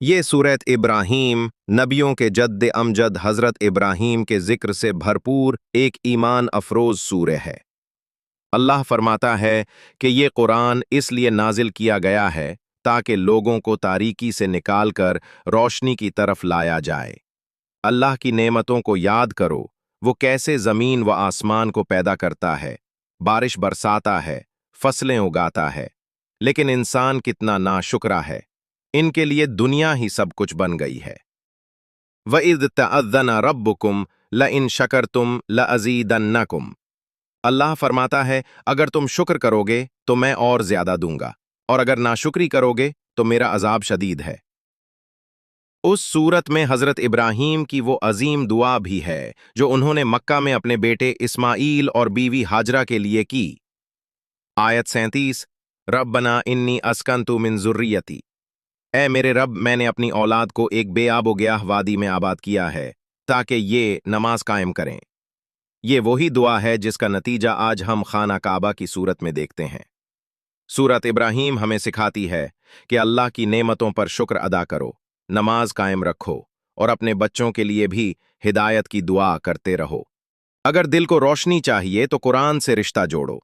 ये सूरत इब्राहीम नबियों के जद्द अमजद हज़रत इब्राहीम के ज़िक्र से भरपूर एक ईमान अफरोज़ सूरह है। अल्लाह फरमाता है कि ये कुरान इसलिए नाजिल किया गया है ताकि लोगों को तारीकी से निकालकर रोशनी की तरफ लाया जाए। अल्लाह की नेमतों को याद करो, वो कैसे ज़मीन व आसमान को पैदा करता है, बारिश बरसाता है, फसलें उगाता है। लेकिन इंसान कितना नाशुक्रा है, इनके लिए दुनिया ही सब कुछ बन गई है। वइज़ तअज़्ज़ना रब्बुकुम लइन शकरतुम लअज़ीदन्नकुम। अल्लाह फरमाता है, अगर तुम शुक्र करोगे तो मैं और ज्यादा दूंगा, और अगर नाशुक्री करोगे तो मेरा अजाब शदीद है। उस सूरत में हजरत इब्राहीम की वो अजीम दुआ भी है जो उन्होंने मक्का में अपने बेटे इस्माईल और बीवी हाजरा के लिए की। आयत 37। रब्बना इन्नी अस्कन्तु मिन ज़ुर्रियती। ए मेरे रब, मैंने अपनी औलाद को एक बेआब-ओ-ग्याह वादी में आबाद किया है ताकि ये नमाज कायम करें। ये वही दुआ है जिसका नतीजा आज हम खाना काबा की सूरत में देखते हैं। सूरत इब्राहीम हमें सिखाती है कि अल्लाह की नेमतों पर शुक्र अदा करो, नमाज कायम रखो और अपने बच्चों के लिए भी हिदायत की दुआ करते रहो। अगर दिल को रोशनी चाहिए तो कुरान से रिश्ता जोड़ो।